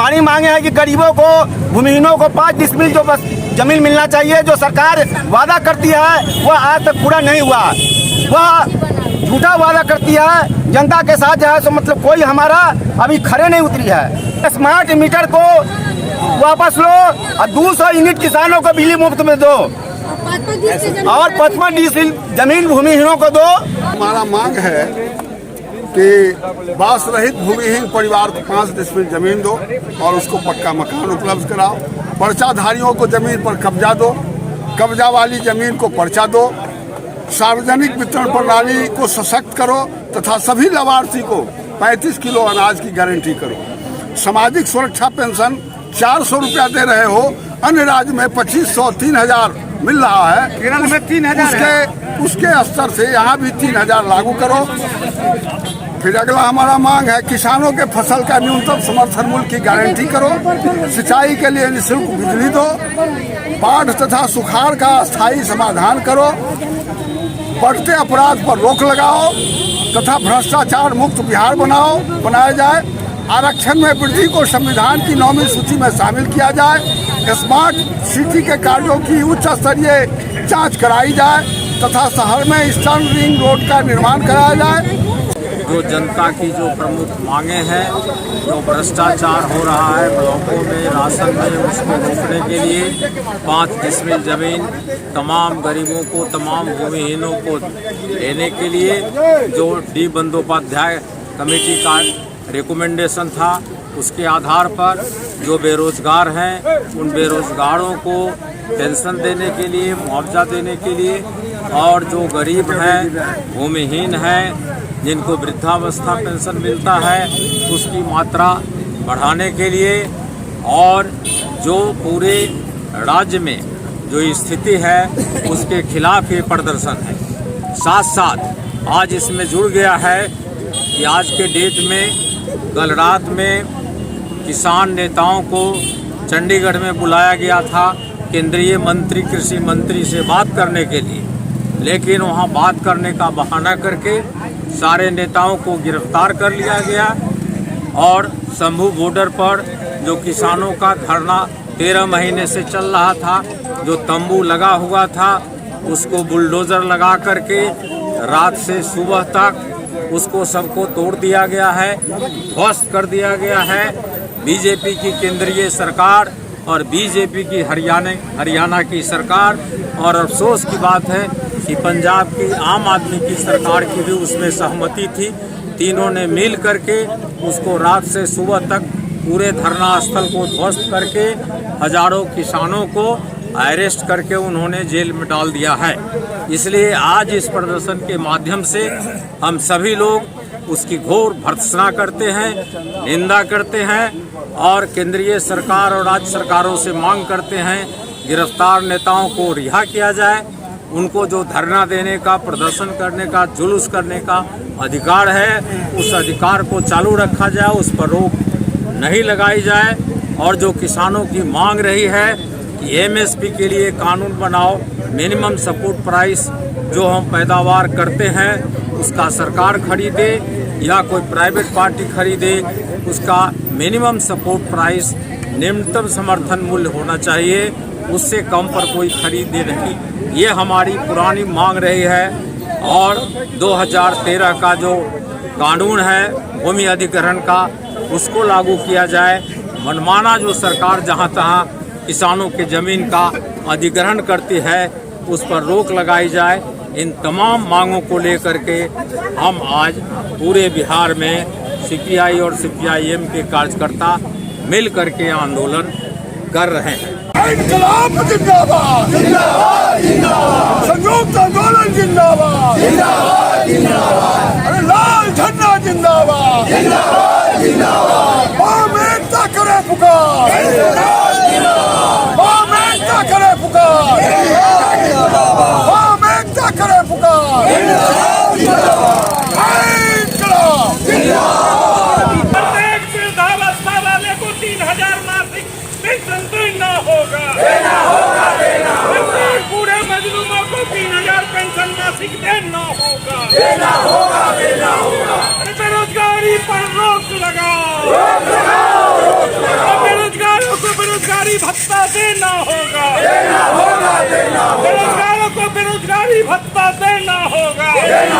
हमारी मांगे है कि गरीबों को, भूमिहीनों को 5 डिसमिल जो बस जमीन मिलना चाहिए। जो सरकार वादा करती है वह आज तक पूरा नहीं हुआ, वह झूठा वादा करती है। जनता के साथ जो है सो मतलब कोई हमारा अभी खरे नहीं उतरी है। स्मार्ट मीटर को वापस लो और 200 यूनिट किसानों को बिजली मुफ्त में दो और 55 डिसमिल जमीन भूमिहीनों को दो। हमारा मांग है कि बास रहित भूमिहीन परिवार को 5 डिसमिल जमीन दो और उसको पक्का मकान उपलब्ध कराओ। पर्चाधारियों को जमीन पर कब्जा दो, कब्जा वाली जमीन को पर्चा दो। सार्वजनिक वितरण प्रणाली को सशक्त करो तथा सभी लाभार्थी को 35 किलो अनाज की गारंटी करो। सामाजिक सुरक्षा पेंशन 400 रुपया दे रहे हो, अन्य राज्य में 2500 3000 मिल रहा है, केरल में 3000 उसके स्तर से यहाँ भी 3000 लागू करो। फिर अगला हमारा मांग है किसानों के फसल का न्यूनतम समर्थन मूल्य की गारंटी करो। सिंचाई के लिए निःशुल्क बिजली दो। बाढ़ तथा सुखाड़ का स्थायी समाधान करो। बढ़ते अपराध पर रोक लगाओ तथा भ्रष्टाचार मुक्त बिहार बनाया जाए। आरक्षण में वृद्धि को संविधान की 9वीं सूची में शामिल किया जाए। स्मार्ट सिटी के कार्यों की उच्च स्तरीय जांच कराई जाए तथा शहर में ईस्टर्न रिंग रोड का निर्माण कराया जाए। जो जनता की जो प्रमुख मांगे हैं, जो भ्रष्टाचार हो रहा है ब्लॉकों में, राशन में, उसको रोकने के लिए 5 डिसमिल जमीन तमाम गरीबों को, तमाम भूमिहीनों को देने के लिए जो डी बंदोपाध्याय कमेटी का रिकमेंडेशन था, उसके आधार पर जो बेरोजगार हैं उन बेरोजगारों को पेंशन देने के लिए, मुआवजा देने के लिए, और जो गरीब हैं, भूमिहीन हैं, जिनको वृद्धावस्था पेंशन मिलता है उसकी मात्रा बढ़ाने के लिए, और जो पूरे राज्य में जो स्थिति है उसके खिलाफ ये प्रदर्शन है। साथ साथ आज इसमें जुड़ गया है कि आज के डेट में कल रात में किसान नेताओं को चंडीगढ़ में बुलाया गया था केंद्रीय मंत्री, कृषि मंत्री से बात करने के लिए, लेकिन वहां बात करने का बहाना करके सारे नेताओं को गिरफ्तार कर लिया गया और शंभू बॉर्डर पर जो किसानों का धरना 13 महीने से चल रहा था, जो तंबू लगा हुआ था, उसको बुलडोजर लगा करके रात से सुबह तक उसको सबको तोड़ दिया गया है, ध्वस्त कर दिया गया है। बीजेपी की केंद्रीय सरकार और बीजेपी की हरियाणा की सरकार, और अफसोस की बात है कि पंजाब की आम आदमी की सरकार की भी उसमें सहमति थी। तीनों ने मिल करके उसको रात से सुबह तक पूरे धरना स्थल को ध्वस्त करके हजारों किसानों को अरेस्ट करके उन्होंने जेल में डाल दिया है। इसलिए आज इस प्रदर्शन के माध्यम से हम सभी लोग उसकी घोर भर्त्सना करते हैं, निंदा करते हैं और केंद्रीय सरकार और राज्य सरकारों से मांग करते हैं गिरफ्तार नेताओं को रिहा किया जाए। उनको जो धरना देने का, प्रदर्शन करने का, जुलूस करने का अधिकार है, उस अधिकार को चालू रखा जाए, उस पर रोक नहीं लगाई जाए। और जो किसानों की मांग रही है कि एमएसपी के लिए कानून बनाओ, मिनिमम सपोर्ट प्राइस जो हम पैदावार करते हैं उसका सरकार खरीदे या कोई प्राइवेट पार्टी खरीदे, उसका मिनिमम सपोर्ट प्राइस, न्यूनतम समर्थन मूल्य होना चाहिए, उससे कम पर कोई खरीदे नहीं। ये हमारी पुरानी मांग रही है। और 2013 का जो कानून है भूमि अधिग्रहण का, उसको लागू किया जाए। मनमाना जो सरकार जहां तहां किसानों के ज़मीन का अधिग्रहण करती है उस पर रोक लगाई जाए। इन तमाम मांगों को लेकर के हम आज पूरे बिहार में सीपीआई और सीपीआईएम के कार्यकर्ता मिल करके आंदोलन कर रहे हैं। इंकलाब जिंदाबाद, जिंदाबाद, जिंदाबाद। संयुक्त आंदोलन जिंदाबाद, जिंदाबाद, जिंदाबाद। अरे लाल झंडा जिंदाबाद, जिंदाबाद, जिंदाबाद। कौम एकता करे पुकार, कौम एकता करे पुकार, कौम एकता करे पुकार। इंकलाब जिंदाबाद। प्रत्येक वृद्धावस्था वाले को 3000 मासिक पेंशन देना होगा, देना होगा, देना होगा। पूरे मजलूमों को 3000 पेंशन मासिक देना होगा, देना होगा, देना होगा। बेरोजगारी पर रोक लगाओ, रोक लगाओ, रोक लगाओ। बेरोजगारी भत्ता देना होगा, देना होगा, देना होगा। बेरोजगारों को बेरोजगारी भत्ता देना होगा, देना